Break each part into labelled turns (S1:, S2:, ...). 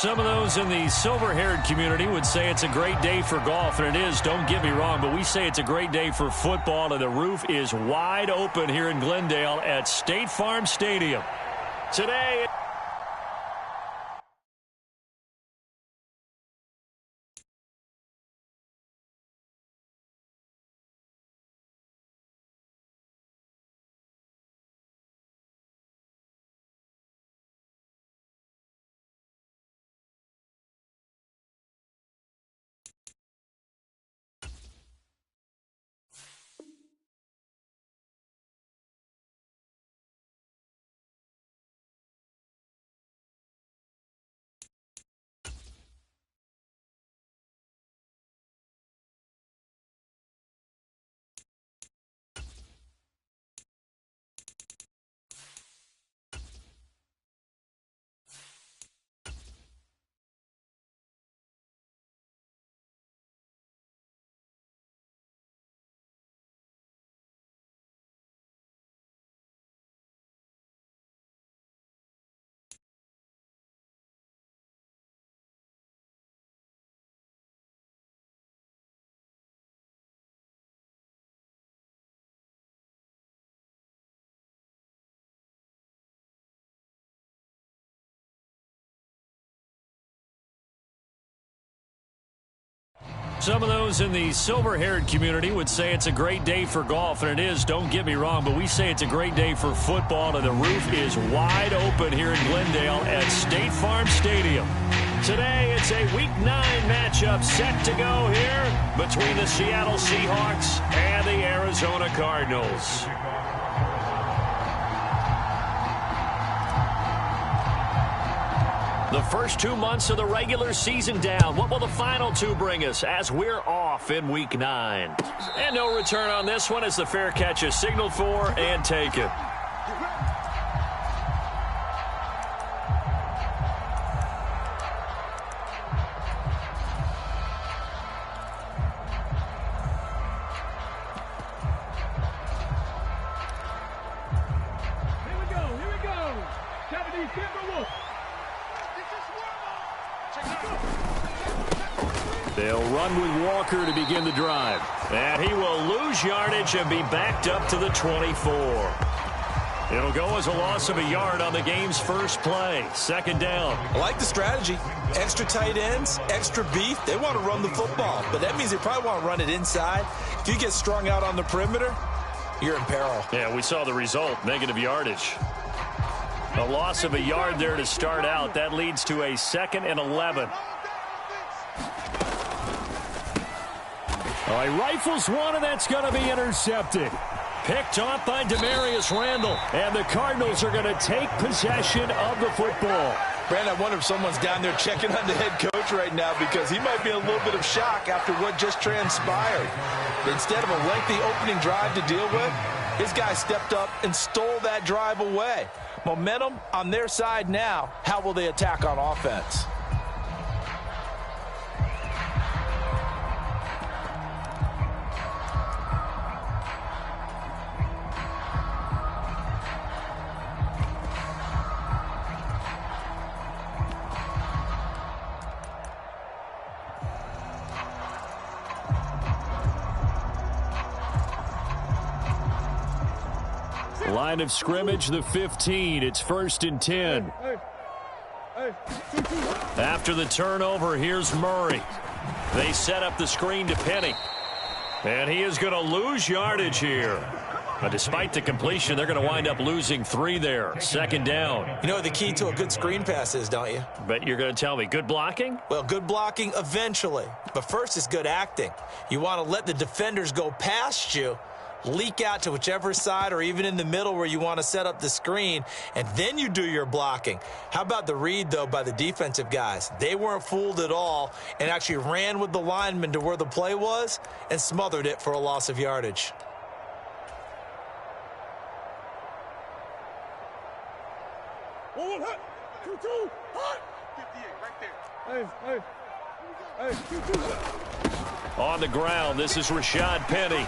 S1: Some of those in the silver-haired community would say it's a great day for golf, and it is, don't get me wrong, but we say it's a great day for football, and the roof is wide open here in Glendale at State Farm Stadium. Today... Some of those in the silver-haired community would say it's a great day for golf, and it is, don't get me wrong, but we say it's a great day for football, and the roof is wide open here in Glendale at State Farm Stadium. Today, it's a Week 9 matchup set to go here between the Seattle Seahawks and the Arizona Cardinals. The first 2 months of the regular season down. What will the final 2 bring us as we're off in Week 9? And no return on this one as the fair catch is signaled for and taken.
S2: They'll run with Walker to begin the drive.
S1: And he will lose yardage and be backed up to the 24. It'll go as a loss of a yard on the game's first play. Second down.
S3: I like the strategy. Extra tight ends, extra beef. They want to run the football, but that means they probably want to run it inside. If you get strung out on the perimeter, you're in peril.
S1: Yeah, we saw the result, negative yardage. A loss of a yard there to start out. That leads to a 2nd and 11.
S2: All right, rifles one, and that's going to be intercepted.
S1: Picked off by Demarius Randall.
S2: And the Cardinals are going to take possession of the football.
S3: Brandon, I wonder if someone's down there checking on the head coach right now because he might be in a little bit of shock after what just transpired. Instead of a lengthy opening drive to deal with, his guy stepped up and stole that drive away. Momentum on their side now. How will they attack on offense?
S2: Line of scrimmage, the 15. It's 1st and 10.
S1: After the turnover, here's Murray. They set up the screen to Penny. And he is going to lose yardage here. But despite the completion, they're going to wind up losing 3 there. Second down.
S3: You know what the key to a good screen pass is, don't you?
S1: But you're going to tell me, good blocking?
S3: Well, good blocking eventually. But first is good acting. You want to let the defenders go past you, leak out to whichever side or even in the middle where you want to set up the screen, and then you do your blocking. How about the read, though, by the defensive guys? They weren't fooled at all and actually ran with the lineman to where the play was and smothered it for a loss of yardage.
S1: On the ground, this is Rashad Penny.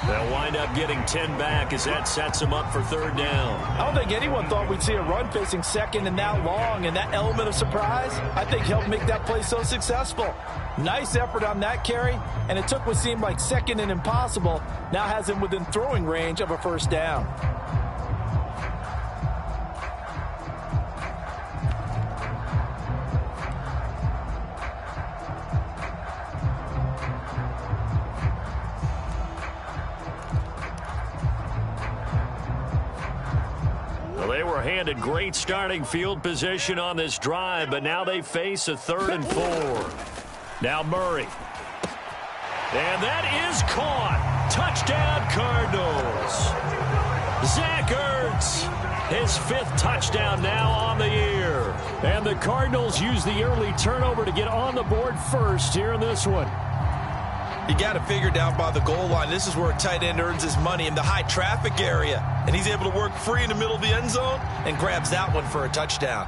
S1: They'll wind up getting 10 back as that sets them up for third down.
S3: I don't think anyone thought we'd see a run facing second and that long, and that element of surprise, I think, helped make that play so successful. Nice effort on that carry, and it took what seemed like second and impossible, now has him within throwing range of a first down.
S1: They were handed great starting field position on this drive, but now they face a 3rd and 4. Now Murray. And that is caught. Touchdown, Cardinals. Zach Ertz, his 5th touchdown now on the year.
S2: And the Cardinals use the early turnover to get on the board first here in this one.
S3: You got to figure down by the goal line. This is where a tight end earns his money, in the high traffic area. And he's able to work free in the middle of the end zone and grabs that one for a touchdown.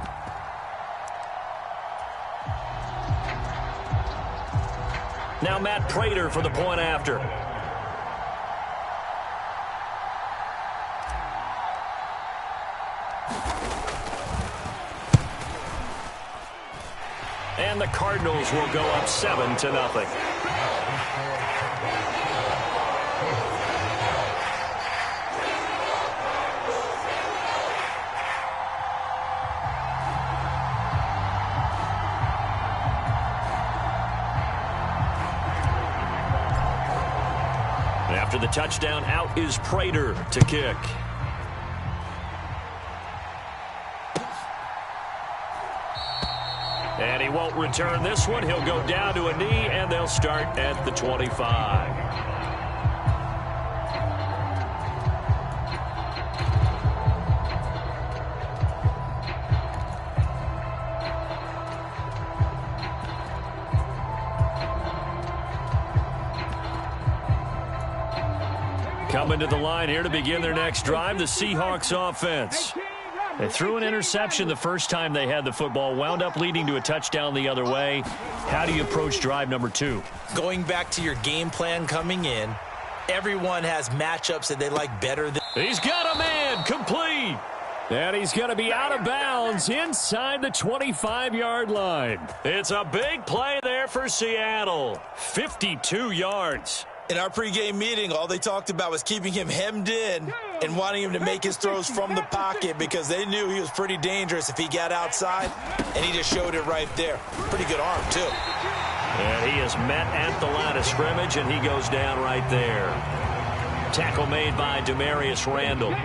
S1: Now Matt Prater for the point after. And the Cardinals will go up 7-0. After the touchdown, out is Prater to kick. And he won't return this one. He'll go down to a knee, and they'll start at the 25. Coming to the line here to begin their next drive, the Seahawks offense. They threw an interception the first time they had the football, wound up leading to a touchdown the other way. How do you approach drive number 2?
S3: Going back to your game plan coming in, everyone has matchups that they like better than.
S1: He's got a man, complete.
S2: And he's going to be out of bounds inside the 25-yard line.
S1: It's a big play there for Seattle. 52 yards.
S3: In our pregame meeting, all they talked about was keeping him hemmed in and wanting him to make his throws from the pocket because they knew he was pretty dangerous if he got outside, and he just showed it right there. Pretty good arm, too.
S1: And he is met at the line of scrimmage, and he goes down right there. Tackle made by Demarius Randall.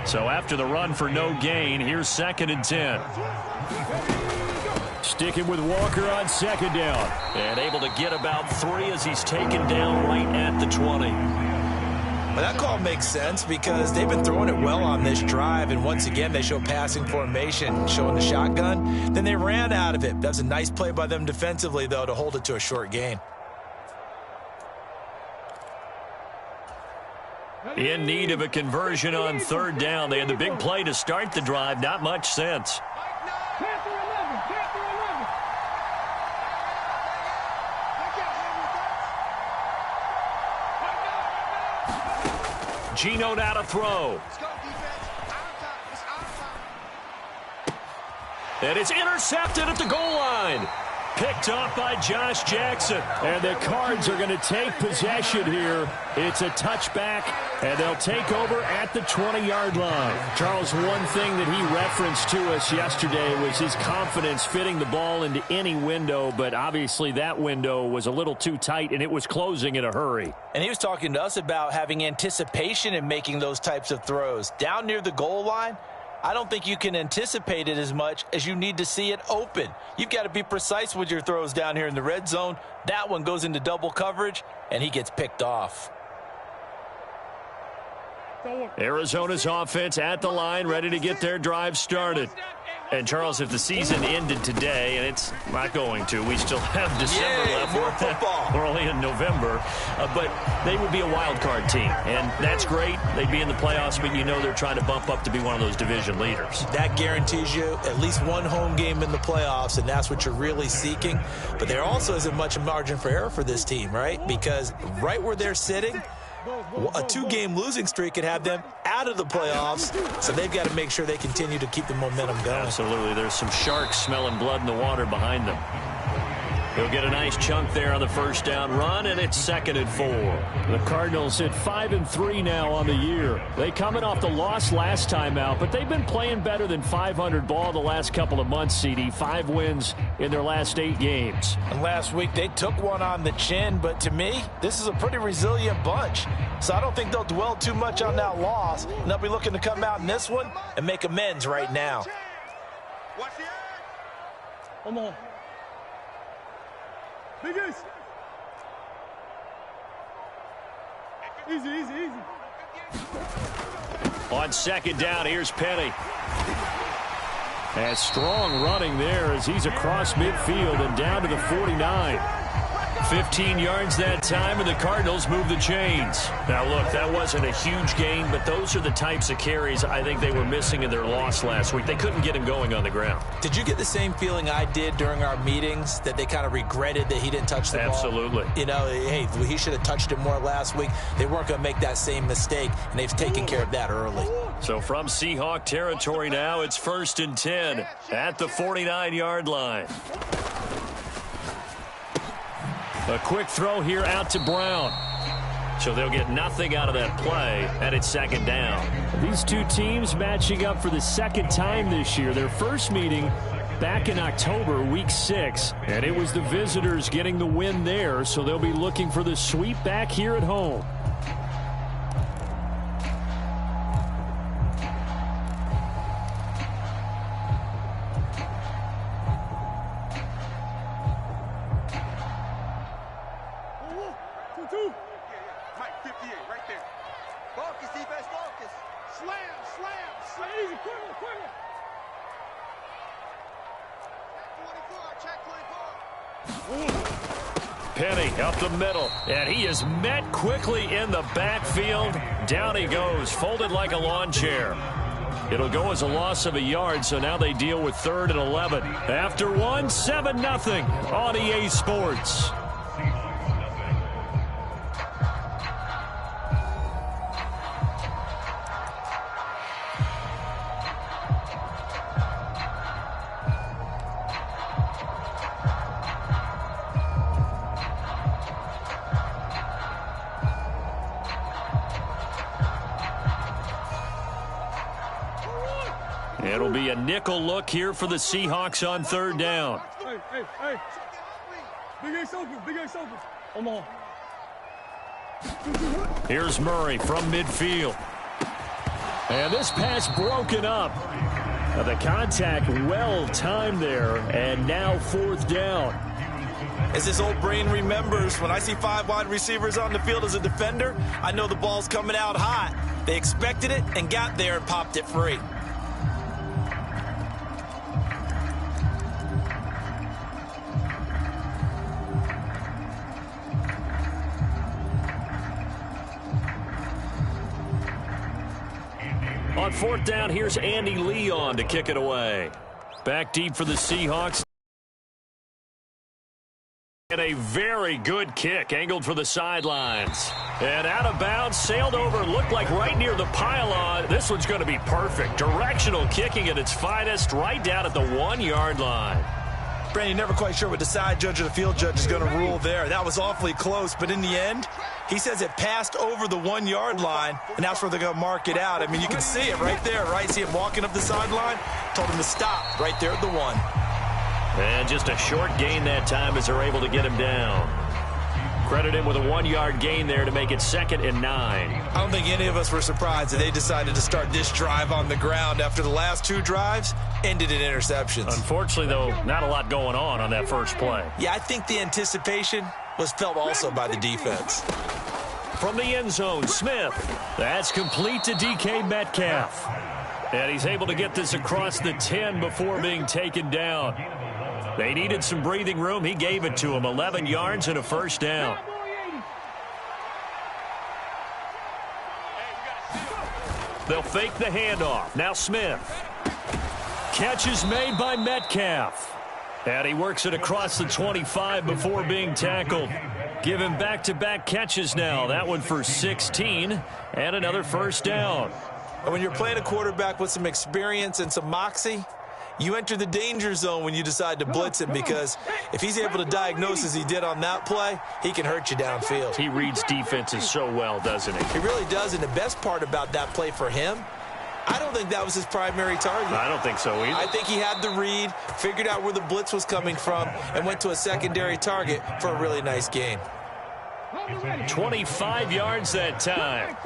S1: So after the run for no gain, here's 2nd and 10.
S2: Sticking with Walker on 2nd down.
S1: And able to get about 3 as he's taken down right at the 20.
S3: Well, that call makes sense because they've been throwing it well on this drive, and once again they show passing formation, showing the shotgun. Then they ran out of it. That's a nice play by them defensively, though, to hold it to a short gain.
S1: In need of a conversion on 3rd down. They had the big play to start the drive. Not much sense. Geno now to throw. And it's intercepted at the goal line. Picked off by Josh Jackson.
S2: And the Cards are going to take possession here. It's a touchback, and they'll take over at the 20-yard line. Charles, one thing that he referenced to us yesterday was his confidence fitting the ball into any window, but obviously that window was a little too tight, and it was closing in a hurry.
S3: And he was talking to us about having anticipation in making those types of throws. Down near the goal line, I don't think you can anticipate it as much as you need to see it open. You've got to be precise with your throws down here in the red zone. That one goes into double coverage, and he gets picked off.
S1: Arizona's offense at the line, ready to get their drive started. And, Charles, if the season ended today, and it's not going to, we still have December left.
S3: More football.
S1: We're only in November. But they would be a wild card team, and that's great. They'd be in the playoffs, but you know they're trying to bump up to be one of those division leaders.
S3: That guarantees you at least one home game in the playoffs, and that's what you're really seeking. But there also isn't much margin for error for this team, right? Because right where they're sitting, A two-game losing streak could have them out of the playoffs, so they've got to make sure they continue to keep the momentum going.
S1: Absolutely. There's some sharks smelling blood in the water behind them. He'll get a nice chunk there on the first down run, and it's 2nd and 4.
S2: The Cardinals at 5-3 now on the year. They coming off the loss last time out, but they've been playing better than 500 ball the last couple of months, CD. 5 wins in their last 8 games.
S3: And last week they took one on the chin, but to me, this is a pretty resilient bunch. So I don't think they'll dwell too much on that loss, and they'll be looking to come out in this one and make amends right now.
S4: Come on. Biggest. Easy, easy, easy.
S2: On 2nd down, here's Penny. And strong running there as he's across midfield and down to the 49.
S1: 15 yards that time, and the Cardinals move the chains. Now, look, that wasn't a huge gain, but those are the types of carries I think they were missing in their loss last week. They couldn't get him going on the ground.
S3: Did you get the same feeling I did during our meetings, that they kind of regretted that he didn't touch the ball?
S1: Absolutely.
S3: You know, hey, he should have touched it more last week. They weren't going to make that same mistake, and they've taken care of that early.
S1: So from Seahawk territory now, it's 1st and 10 at the 49-yard line.
S2: A quick throw here out to Brown.
S1: So they'll get nothing out of that play, and it's 2nd down.
S2: These two teams matching up for the 2nd time this year. Their first meeting back in October, week 6, and it was the visitors getting the win there, so they'll be looking for the sweep back here at home.
S1: Penny up the middle, and he is met quickly in the backfield. Down he goes, folded like a lawn chair. It'll go as a loss of a yard, so now they deal with 3rd and 11. After one, 7-0 on EA Sports. It'll be a nickel look here for the Seahawks on 3rd down.
S4: Hey, hey, hey. Big Ace open, Big Ace open. Come on.
S1: Here's Murray from midfield.
S2: And this pass broken up. The contact well timed there, and now 4th down.
S3: As this old brain remembers, when I see 5 wide receivers on the field as a defender, I know the ball's coming out hot. They expected it and got there and popped it free.
S1: On 4th down, here's Andy Leon to kick it away. Back deep for the Seahawks. And a very good kick, angled for the sidelines. And out of bounds, sailed over, looked like right near the pylon. This one's going to be perfect. Directional kicking at its finest, right down at the 1-yard line.
S3: Brandon, never quite sure what the side judge or the field judge is going to rule there. That was awfully close, but in the end, he says it passed over the 1-yard line, and that's where they're going to mark it out. I mean, you can see it right there, right? See him walking up the sideline? Told him to stop right there at the 1.
S1: And just a short gain that time as they're able to get him down. Credit him with a 1-yard gain there to make it 2nd and 9.
S3: I don't think any of us were surprised that they decided to start this drive on the ground after the last 2 drives ended in interceptions.
S1: Unfortunately, though, not a lot going on that first play.
S3: Yeah, I think the anticipation was felt also by the defense.
S1: From the end zone, Smith.
S2: That's complete to DK Metcalf.
S1: And he's able to get this across the 10 before being taken down. They needed some breathing room. He gave it to him. 11 yards and a first down. They'll fake the handoff. Now Smith. Catch is made by Metcalf. And he works it across the 25 before being tackled. Give him back-to-back catches now. That one for 16 and another first down.
S3: And when you're playing a quarterback with some experience and some moxie, you enter the danger zone when you decide to blitz him, because if he's able to diagnose as he did on that play, he can hurt you downfield.
S1: He reads defenses so well, doesn't he?
S3: He really does, and the best part about that play for him, I don't think that was his primary target.
S1: I don't think so either.
S3: I think he had the read, figured out where the blitz was coming from, and went to a secondary target for a really nice gain.
S1: 25 yards that time.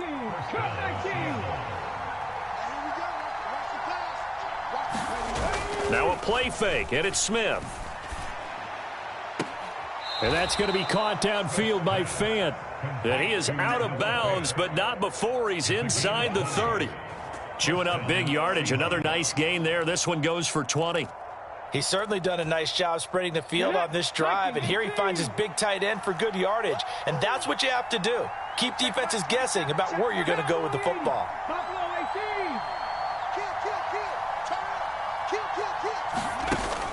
S1: Now a play fake, and it's Smith.
S2: And that's going to be caught downfield by Fant.
S1: And he is out of bounds, but not before he's inside the 30. Chewing up big yardage. Another nice gain there. This one goes for 20.
S3: He's certainly done a nice job spreading the field on this drive, and here he finds his big tight end for good yardage. And that's what you have to do. Keep defenses guessing about where you're going to go with the football.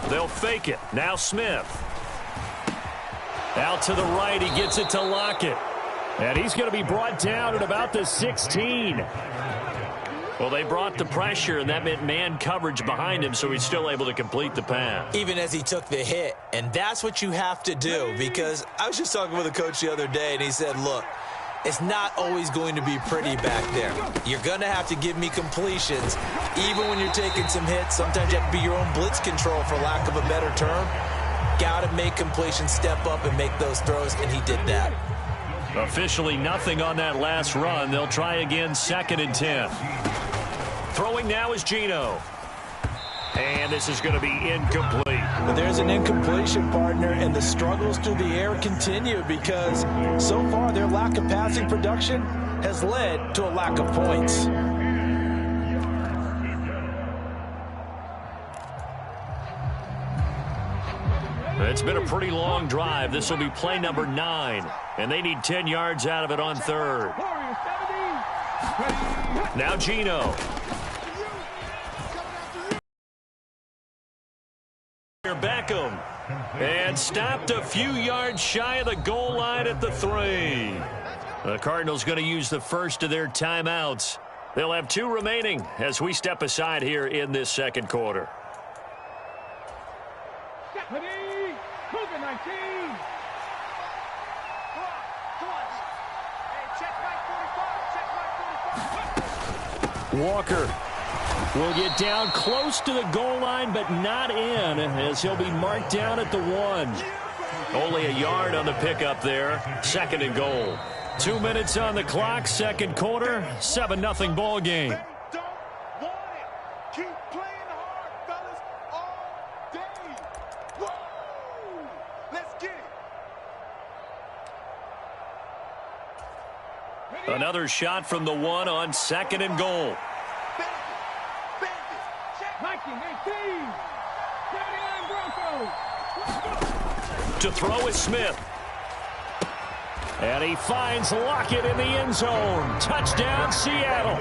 S1: They'll fake it. Now Smith. Out to the right. He gets it to Lockett.
S2: And he's going to be brought down at about the 16.
S1: Well, they brought the pressure, and that meant man coverage behind him, so he's still able to complete the pass.
S3: Even as he took the hit. And that's what you have to do, because I was just talking with a coach the other day, and he said, look, it's not always going to be pretty back there. You're going to have to give me completions. Even when you're taking some hits, sometimes you have to be your own blitz control, for lack of a better term. Got to make completions, step up, and make those throws, and he did that.
S1: Officially nothing on that last run. They'll try again, 2nd and 10. Throwing now is Geno. And this is going to be incomplete.
S3: But there's an incompletion, partner, and the struggles through the air continue, because so far their lack of passing production has led to a lack of points.
S1: It's been a pretty long drive. This will be play number 9, and they need 10 yards out of it on 3rd. Now Geno. Beckham. And stopped a few yards shy of the goal line at the 3. The Cardinals going to use the first of their timeouts. They'll have 2 remaining as we step aside here in this second quarter.
S2: Walker will get down close to the goal line, but not in, as he'll be marked down at the 1.
S1: Only a yard on the pickup there. 2nd and goal.
S2: 2 minutes on the clock, second quarter, 7-0 ball game.
S1: Another shot from the 1 on 2nd and goal. To throw is Smith.
S2: And he finds Lockett in the end zone. Touchdown, Seattle.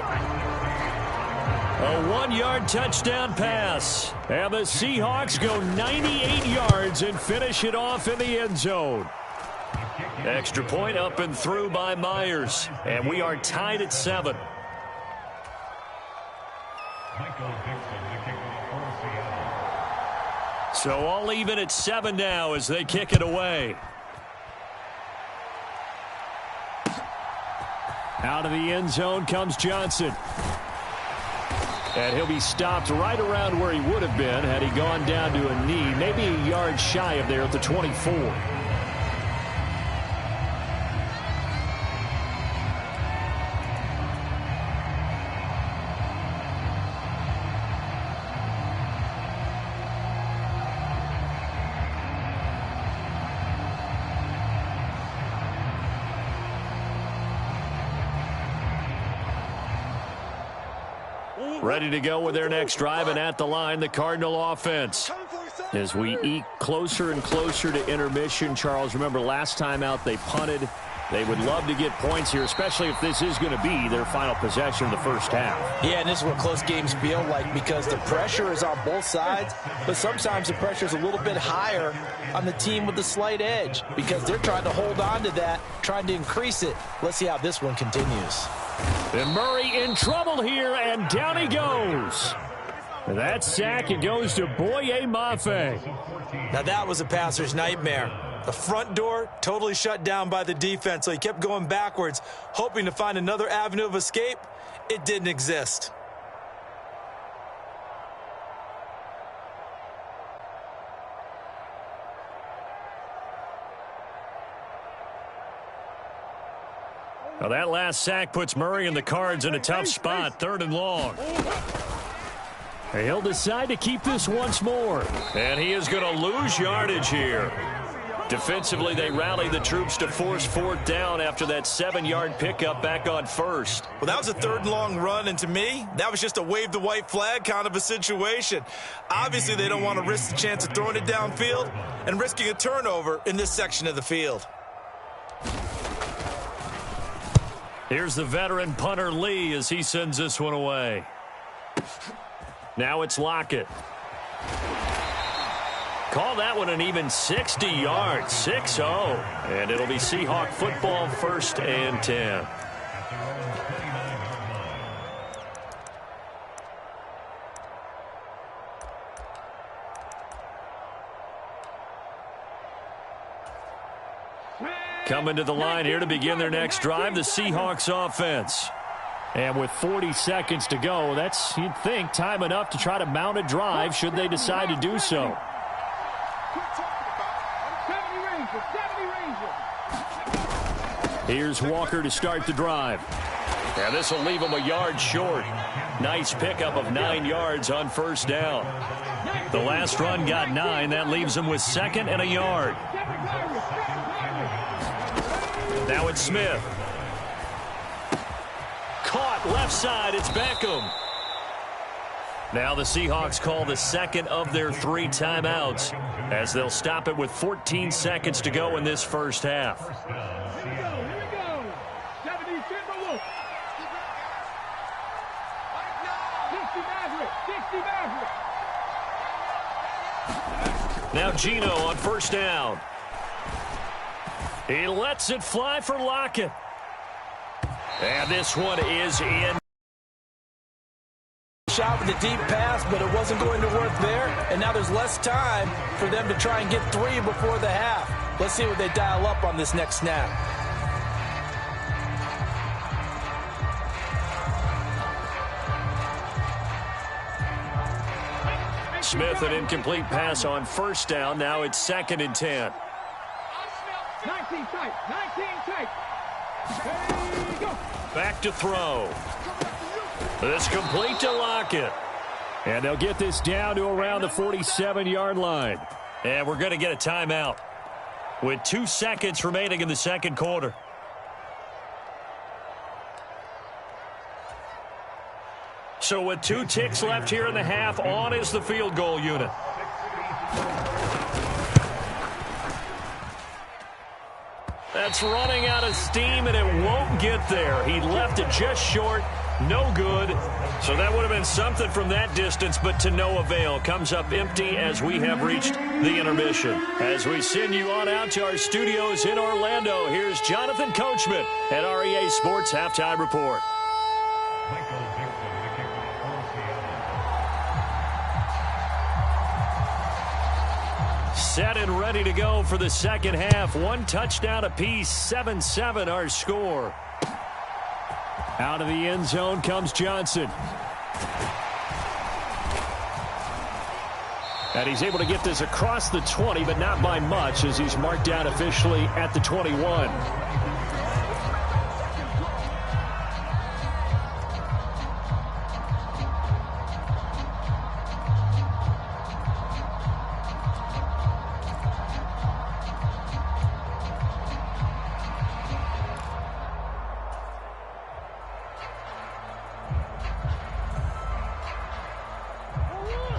S1: A 1-yard touchdown pass.
S2: And the Seahawks go 98 yards and finish it off in the end zone.
S1: Extra point up and through by Myers. And we are tied at 7. So all even at 7 now as they kick it away.
S2: Out of the end zone comes Johnson. And he'll be stopped right around where he would have been had he gone down to a knee, maybe a yard shy of there at the 24.
S1: Ready to go with their next drive, and at the line, the Cardinal offense.
S2: As we eke closer and closer to intermission, Charles, remember last time out they punted, They would love to get points here, especially if this is going to be their final possession of the first half.
S3: Yeah, and this is what close games feel like because the pressure is on both sides, but sometimes the pressure is a little bit higher on the team with the slight edge because they're trying to hold on to that, trying to increase it. Let's see how this one continues.
S2: And Murray in trouble here, and down he goes. That sack, it goes to Boye Mafe.
S3: Now that was a passer's nightmare. The front door totally shut down by the defense, so he kept going backwards, hoping to find another avenue of escape. It didn't exist.
S1: Well, that last sack puts Murray and the Cards in a tough spot, 3rd and long.
S2: He'll decide to keep this once more.
S1: And he is going to lose yardage here. Defensively, they rallied the troops to force 4th down after that 7-yard pickup back on 1st.
S3: Well, that was a 3rd and long run, and to me, that was just a wave the white flag kind of a situation. Obviously, they don't want to risk the chance of throwing it downfield and risking a turnover in this section of the field.
S1: Here's the veteran punter Lee as he sends this one away. Now it's Lockett. Call that one an even 60 yards, 6-0. And it'll be Seahawk football, 1st and 10. Coming to the line here to begin their next drive, the Seahawks offense.
S2: And with 40 seconds to go, that's, you'd think, time enough to try to mount a drive should they decide to do so. Here's Walker to start the drive.
S1: And this will leave him a yard short. Nice pickup of 9 yards on 1st down. The last run got 9. That leaves him with 2nd and a yard. Now it's Smith. Caught left side. It's Beckham. Now the Seahawks call the 2nd of their 3 timeouts as they'll stop it with 14 seconds to go in this first half. Now Gino on 1st down. He lets it fly for Lockett. And this one is in.
S3: Shot with a deep pass, but it wasn't going to work there. And now there's less time for them to try and get 3 before the half. Let's see what they dial up on this next snap.
S1: Smith, an incomplete pass on 1st down. Now it's 2nd and 10.
S4: 19 tight. 19 tight. There you go.
S1: Back to throw. This complete to Lockett.
S2: And they'll get this down to around the 47-yard line.
S1: And we're going to get a timeout with 2 seconds remaining in the 2nd quarter. So with 2 ticks left here in the half, on is the field goal unit. That's running out of steam, and it won't get there. He left it just short. No good. So that would have been something from that distance, but to no avail. Comes up empty as we have reached the intermission. As we send you on out to our studios in Orlando, here's Jonathan Coachman at REA Sports Halftime Report. Set and ready to go for the 2nd half. 1 touchdown apiece, 7-7 our score.
S2: Out of the end zone comes Johnson. And he's able to get this across the 20, but not by much as he's marked down officially at the 21.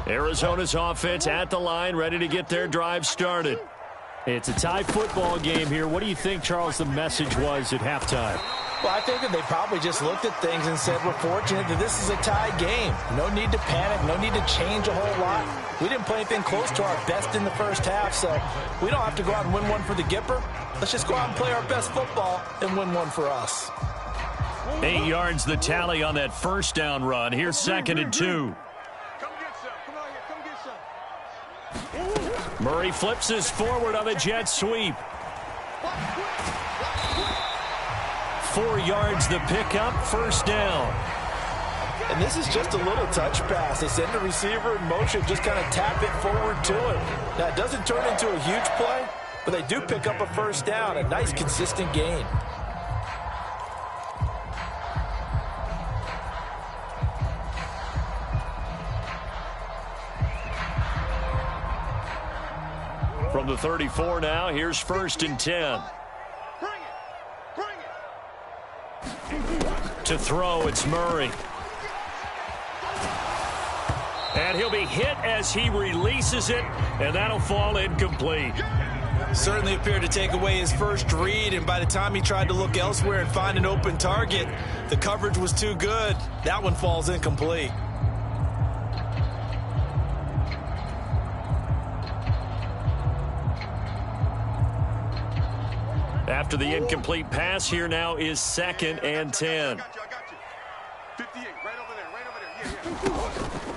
S1: Arizona's offense at the line, ready to get their drive started.
S2: It's a tie football game here. What do you think, Charles, the message was at halftime?
S3: Well, I think that they probably just looked at things and said, we're fortunate that this is a tie game. No need to panic. No need to change a whole lot. We didn't play anything close to our best in the first half, so we don't have to go out and win one for the Gipper. Let's just go out and play our best football and win one for us.
S1: 8 yards the tally on that first down run. Here's 2nd and 2. Murray flips this forward on the jet sweep. 4 yards the pickup, first down.
S3: And this is just a little touch pass. They send the receiver in motion, just kind of tap it forward to him. Now, it doesn't turn into a huge play, but they do pick up a first down, a nice, consistent gain.
S1: From the 34 now, here's 1st and 10. To throw, it's Murray. And he'll be hit as he releases it, and that'll fall incomplete.
S3: Certainly appeared to take away his first read, and by the time he tried to look elsewhere and find an open target, the coverage was too good. That one falls incomplete.
S1: After the incomplete pass, here now is 2nd and 10.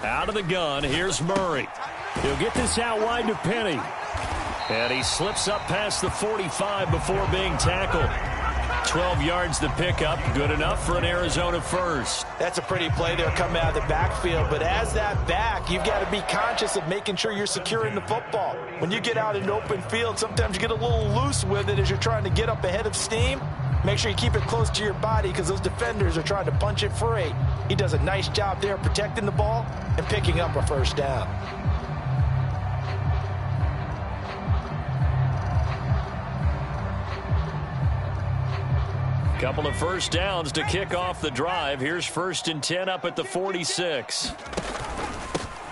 S1: Out of the gun, here's Murray. He'll get this out wide to Penny. And he slips up past the 45 before being tackled. 12 yards the pickup, good enough for an Arizona first.
S3: That's a pretty play there coming out of the backfield, but as that back, you've got to be conscious of making sure you're securing the football. When you get out in open field, sometimes you get a little loose with it as you're trying to get up ahead of steam. Make sure you keep it close to your body because those defenders are trying to punch it free. He does a nice job there protecting the ball and picking up a first down.
S1: Couple of first downs to kick off the drive. Here's 1st and 10 up at the 46.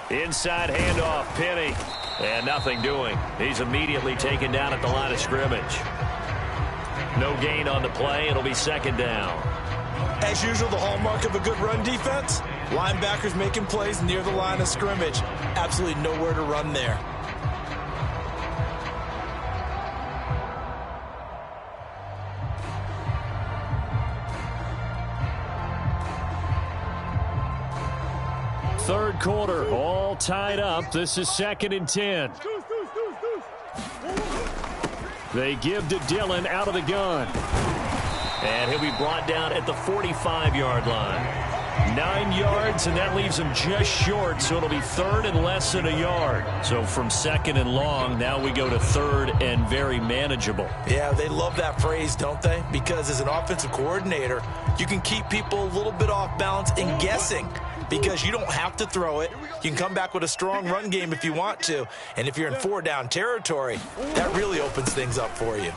S1: Inside handoff, Penny. And nothing doing. He's immediately taken down at the line of scrimmage. No gain on the play. It'll be 2nd down.
S3: As usual, the hallmark of a good run defense, linebackers making plays near the line of scrimmage. Absolutely nowhere to run there.
S1: Third quarter, all tied up. This is 2nd and 10. They give to Dillon out of the gun. And he'll be brought down at the 45-yard line. 9 yards, and that leaves him just short, so it'll be 3rd and less than a yard. So from 2nd and long, now we go to 3rd and very manageable.
S3: Yeah, they love that phrase, don't they? Because as an offensive coordinator, you can keep people a little bit off balance and guessing. Because you don't have to throw it. You can come back with a strong run game if you want to. And if you're in 4-down territory, that really opens things up for you.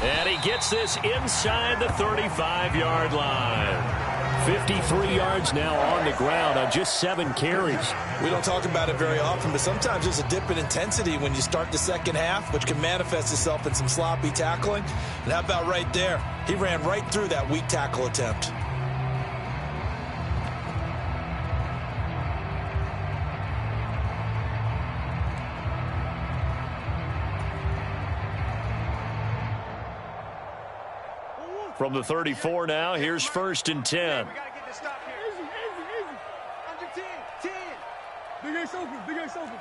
S1: And he gets this inside the 35-yard line. 53 yards now on the ground on just 7 carries.
S3: We don't talk about it very often, but sometimes there's a dip in intensity when you start the second half, which can manifest itself in some sloppy tackling. And how about right there? He ran right through that weak tackle attempt.
S1: From the 34 now, here's 1st and 10.
S4: We got to get this stop here. Easy, easy, easy. Under 10, 10. Big Ace open, Big Ace open.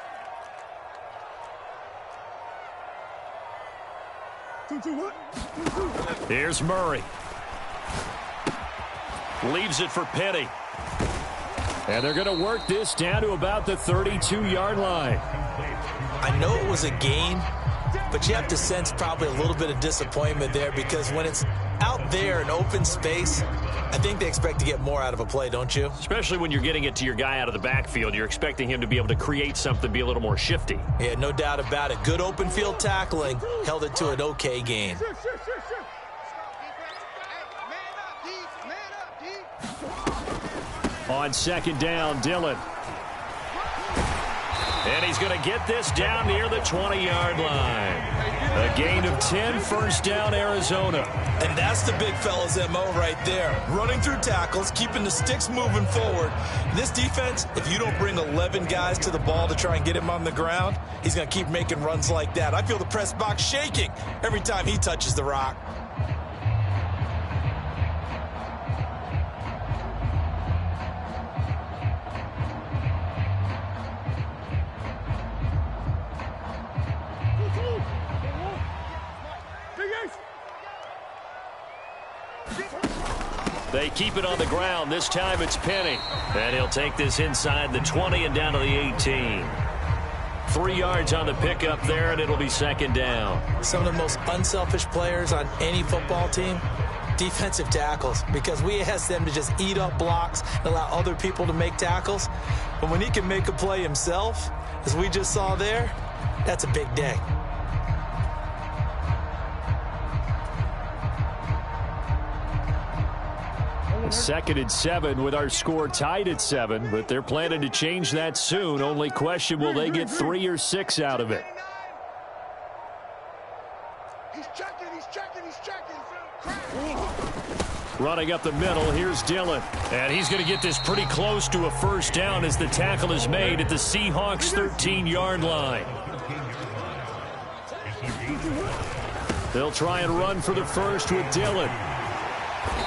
S4: 2-2, what? 2-2.
S1: Here's Murray. Leaves it for Penny.
S2: And they're going to work this down to about the 32-yard line.
S3: I know it was a gain, but you have to sense probably a little bit of disappointment there because when it's out there in open space, I think they expect to get more out of a play, don't you?
S1: Especially when you're getting it to your guy out of the backfield. You're expecting him to be able to create something, be a little more shifty.
S3: Yeah, no doubt about it. Good open field tackling held it to an okay gain.
S2: On 2nd down, Dillon.
S1: And he's going to get this down near the 20-yard line. A gain of 10, first down, Arizona.
S3: And that's the big fella's MO right there. Running through tackles, keeping the sticks moving forward. This defense, if you don't bring 11 guys to the ball to try and get him on the ground, he's going to keep making runs like that. I feel the press box shaking every time he touches the rock.
S1: They keep it on the ground. This time it's Penny. And he'll take this inside the 20 and down to the 18. 3 yards on the pickup there, and it'll be second down.
S3: Some of the most unselfish players on any football team, defensive tackles, because we ask them to just eat up blocks and allow other people to make tackles. But when he can make a play himself, as we just saw there, that's a big day.
S2: Second and 7 with our score tied at 7, but they're planning to change that soon. Only question, will they get 3 or 6 out of it?
S4: He's checking.
S2: Running up the middle, here's Dillon.
S1: And he's going to get this pretty close to a first down as the tackle is made at the Seahawks 13-yard line.
S2: They'll try and run for the first with Dillon.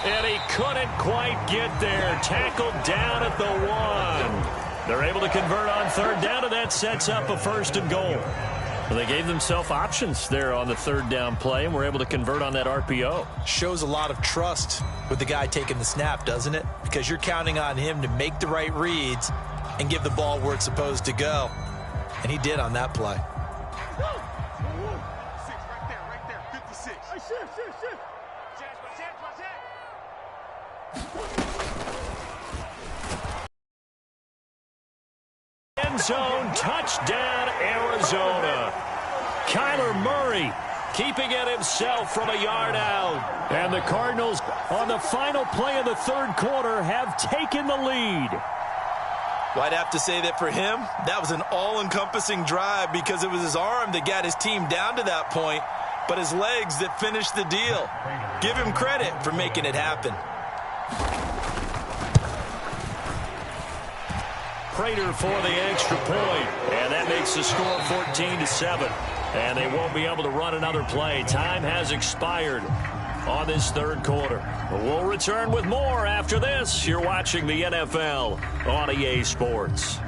S1: And he couldn't quite get there. Tackled down at the 1. They're able to convert on third down, and that sets up a first and goal. Well, they gave themselves options there on the third down play, and were able to convert on that RPO.
S3: Shows a lot of trust with the guy taking the snap, doesn't it? Because you're counting on him to make the right reads and give the ball where it's supposed to go. And he did on that play.
S4: Right there, 56. Hey, shift.
S1: End zone, touchdown, Arizona. Kyler Murray keeping it himself from a yard out.
S2: And the Cardinals, on the final play of the third quarter, have taken the lead.
S3: Well, I'd have to say that for him, that was an all-encompassing drive because it was his arm that got his team down to that point, but his legs that finished the deal. Give him credit for making it happen.
S1: Prater for the extra point, and that makes the score 14-7. And they won't be able to run another play. Time has expired on this third quarter. We'll return with more after this. You're watching the NFL on EA Sports.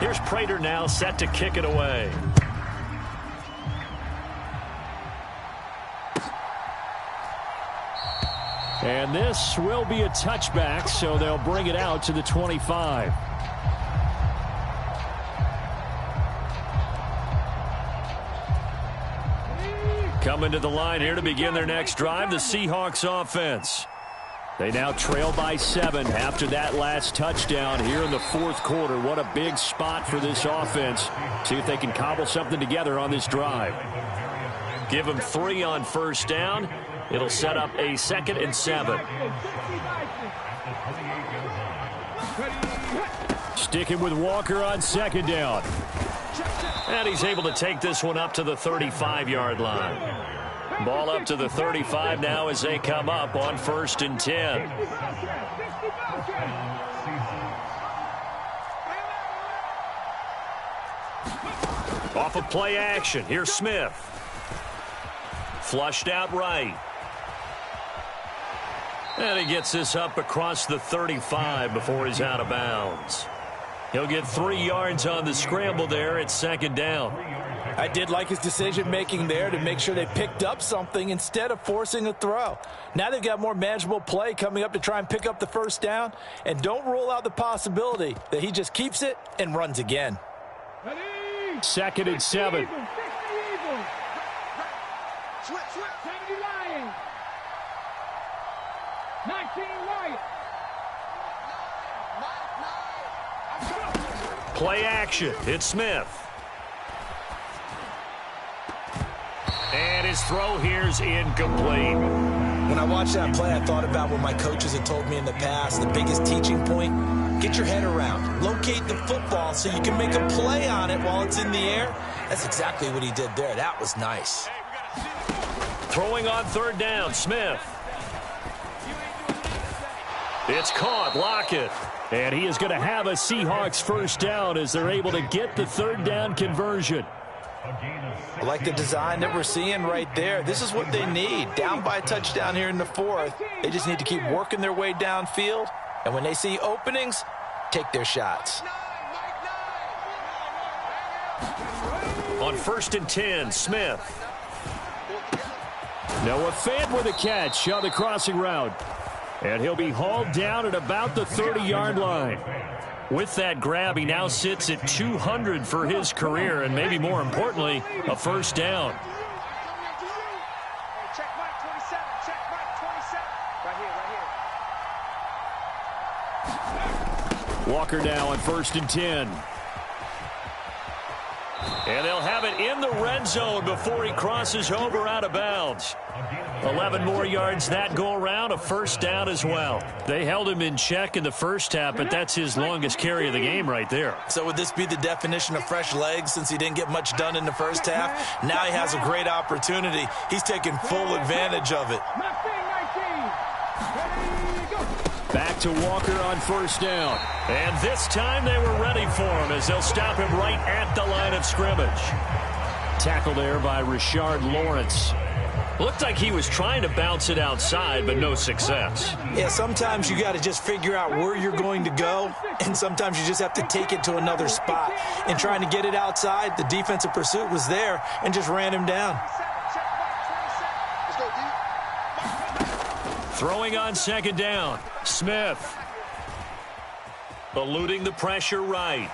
S1: Here's Prater now set to kick it away.
S2: And this will be a touchback, so they'll bring it out to the 25.
S1: Coming to the line here to begin their next drive, the Seahawks offense.
S2: They now trail by 7 after that last touchdown here in the fourth quarter. What a big spot for this offense. See if they can cobble something together on this drive.
S1: Give them 3 on first down. It'll set up a 2nd and 7.
S2: Sticking with Walker on second down.
S1: And he's able to take this one up to the 35-yard line. Ball up to the 35 now as they come up on 1st and 10. Off of play action. Here's Smith. Flushed out right. And he gets this up across the 35 before he's out of bounds. He'll get 3 yards on the scramble there at 2nd down.
S3: I did like his decision-making there to make sure they picked up something instead of forcing a throw. Now they've got more manageable play coming up to try and pick up the first down. And don't rule out the possibility that he just keeps it and runs again.
S2: 2nd and 7.
S1: Play action. It's Smith. And his throw here's incomplete.
S3: When When I watched that play, I thought about what my coaches had told me in the past. The biggest teaching point, get your head around. Locate the football so you can make a play on it while it's in the air. That's exactly what he did there. That was nice.
S1: Throwing on third down, Smith. It's caught, Lockett. And he is going to have a Seahawks first down as they're able to get the third down conversion.
S3: I like the design that we're seeing right there. This is what they need. Down by a touchdown here in the fourth. They just need to keep working their way downfield. And when they see openings, take their shots.
S1: On 1st and 10, Smith. Noah Fant with a catch on the crossing route. And he'll be hauled down at about the 30-yard line. With that grab, he now sits at 200 for his career, and maybe more importantly, a first down.
S4: Check Mike 27. Check Mike 27. Right here.
S1: Walker now on 1st and 10. And they'll have it in the red zone before he crosses over out of bounds. 11 more yards that go around, a first down as well. They held him in check in the first half, but that's his longest carry of the game right there.
S3: So would this be the definition of fresh legs since he didn't get much done in the first half? Now he has a great opportunity. He's taking full advantage of it.
S1: Back to Walker on first down. And this time they were ready for him as they'll stop him right at the line of scrimmage. Tackled there by Rashard Lawrence. Looked like he was trying to bounce it outside, but no success.
S3: Yeah, sometimes you got to just figure out where you're going to go, and sometimes you just have to take it to another spot. And trying to get it outside, the defensive pursuit was there and just ran him down.
S1: Throwing on second down, Smith. Eluding the pressure right.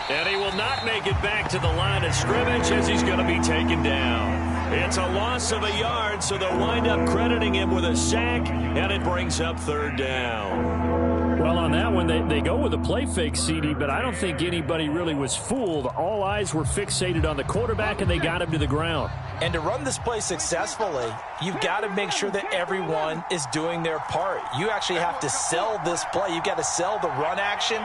S1: And he will not make it back to the line of scrimmage as he's going to be taken down. It's a loss of a yard, so they'll wind up crediting him with a sack, and it brings up third down.
S2: Well, on that one, they go with a play fake, CD, but I don't think anybody really was fooled. All eyes were fixated on the quarterback, and they got him to the ground.
S3: And to run this play successfully, you've got to make sure that everyone is doing their part. You actually have to sell this play. You've got to sell the run action.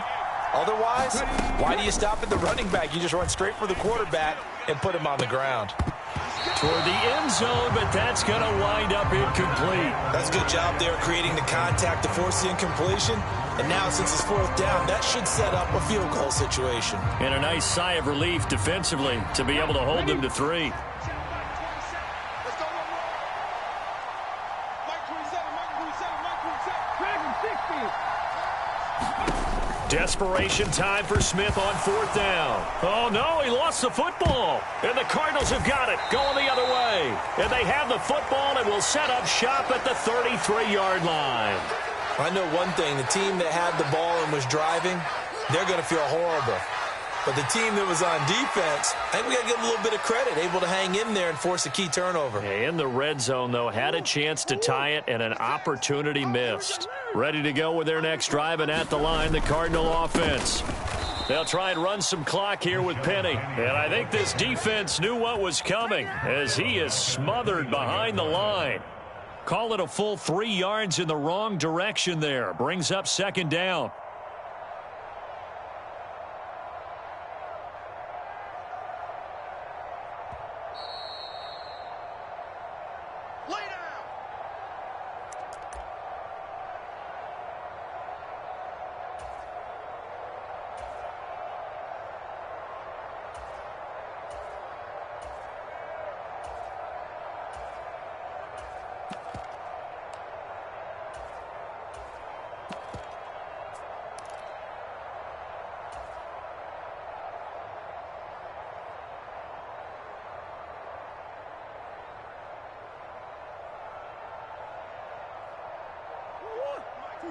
S3: Otherwise, why do you stop at the running back? You just run straight for the quarterback and put him on the ground.
S1: Toward the end zone, but that's going to wind up incomplete.
S3: That's a good job there creating the contact to force the incompletion. And now, since it's fourth down, that should set up a field goal situation.
S1: And a nice sigh of relief defensively to be able to hold them to 3. Desperation time for Smith on fourth down. Oh, no, he lost the football. And the Cardinals have got it, going the other way. And they have the football and will set up shop at the 33-yard line.
S3: I know one thing. The team that had the ball and was driving, they're going to feel horrible. But the team that was on defense, I think we got to give them a little bit of credit, able to hang in there and force a key turnover.
S1: In the red zone, though, had a chance to tie it and an opportunity missed. Ready to go with their next drive, and at the line, the Cardinal offense. They'll try and run some clock here with Penny. And I think this defense knew what was coming as he is smothered behind the line. Call it a full 3 yards in the wrong direction there. Brings up second down.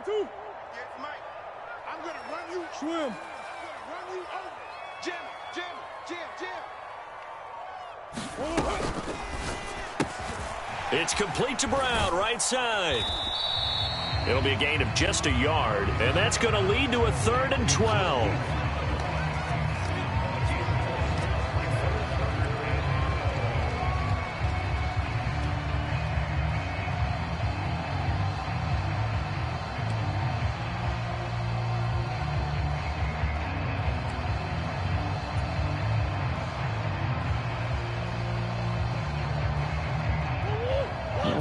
S4: Two. Yes, Mike. I'm going to run you. Swim. I'm going to run you over. Jim.
S1: It's complete to Brown, right side. It'll be a gain of just a yard, and that's going to lead to a 3rd and 12.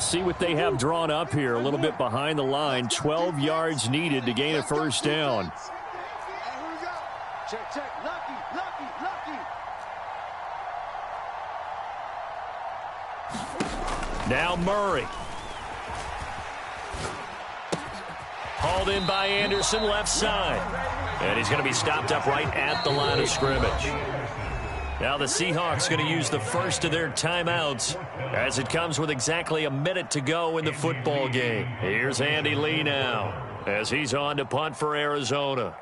S2: let's see what they have drawn up here. A little bit behind the line. 12 yards needed to gain a first down.
S4: Check, check. Lucky, lucky, lucky.
S2: Now Murray. Hauled in by Anderson, left side. And he's going to be stopped up right at the line of scrimmage. Now the Seahawks going to use the first of their timeouts as it comes with exactly a minute to go in the football game. Here's Andy Lee now as he's on to punt for Arizona.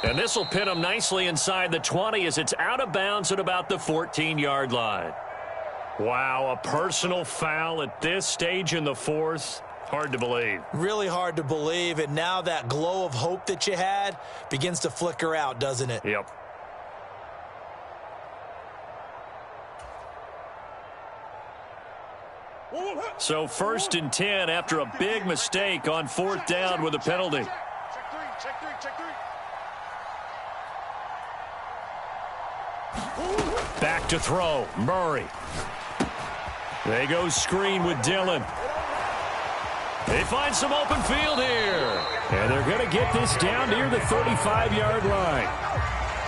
S2: And this will pin him nicely inside the 20 as it's out of bounds at about the 14-yard line. Wow, a personal foul at this stage in the fourth. Hard to believe.
S3: Really hard to believe, and now that glow of hope that you had begins to flicker out, doesn't it?
S2: Yep. So 1st and 10 after a big mistake on 4th down with a penalty.
S4: Check three, check three, check three.
S2: Back to throw. Murray. They go screen with Dillon. They find some open field here. And they're going to get this down near the 35-yard line.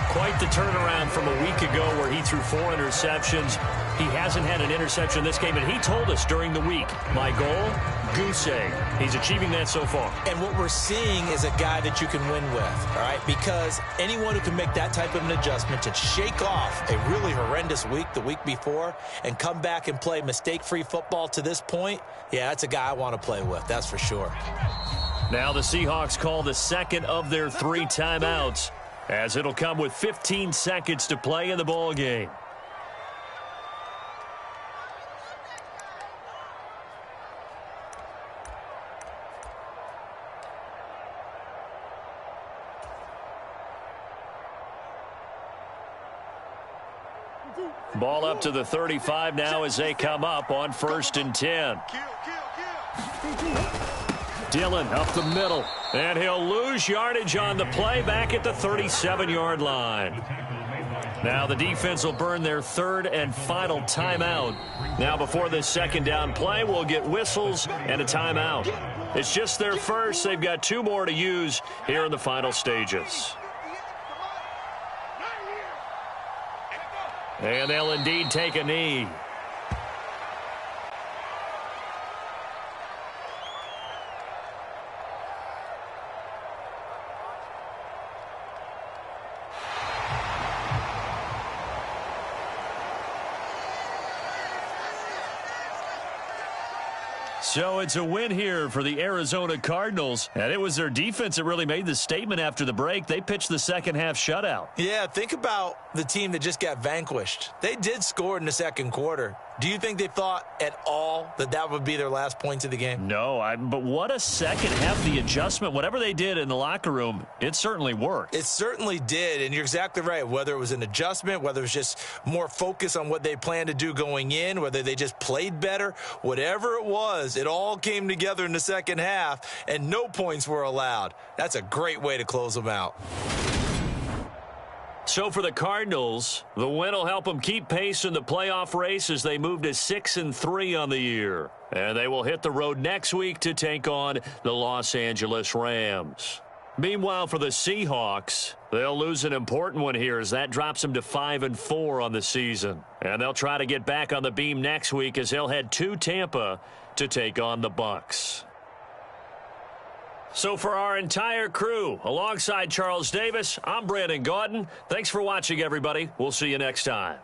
S2: Quite the turnaround from a week ago where he threw 4 interceptions. He hasn't had an interception this game, and he told us during the week, my goal, goose egg. He's achieving that so far.
S3: And what we're seeing is a guy that you can win with, all right? Because anyone who can make that type of an adjustment to shake off a really horrendous week the week before and come back and play mistake-free football to this point, yeah, that's a guy I want to play with, that's for sure.
S2: Now the Seahawks call the second of their 3 timeouts as it'll come with 15 seconds to play in the ball game. Ball up to the 35 now as they come up on 1st and 10. Dillon up the middle, and he'll lose yardage on the play back at the 37-yard line. Now the defense will burn their 3rd and final timeout. Now before this 2nd down play, we'll get whistles and a timeout. It's just their first. They've got 2 more to use here in the final stages. And they'll indeed take a knee. So it's a win here for the Arizona Cardinals, and it was their defense that really made the statement after the break. They pitched the second-half shutout.
S3: Yeah, think about the team that just got vanquished. They did score in the second quarter. Do you think they thought at all that that would be their last points of the game?
S2: No, but what a second half, the adjustment. Whatever they did in the locker room, it certainly worked.
S3: It certainly did, and you're exactly right. Whether it was an adjustment, whether it was just more focus on what they planned to do going in, whether they just played better, whatever it was, it all came together in the second half, and no points were allowed. That's a great way to close them out.
S2: So for the Cardinals, the win will help them keep pace in the playoff race as they move to 6-3 on the year. And they will hit the road next week to take on the Los Angeles Rams. Meanwhile, for the Seahawks, they'll lose an important one here as that drops them to 5-4 on the season. And they'll try to get back on the beam next week as they'll head to Tampa to take on the Bucs. So for our entire crew, alongside Charles Davis, I'm Brandon Gaudin. Thanks for watching, everybody. We'll see you next time.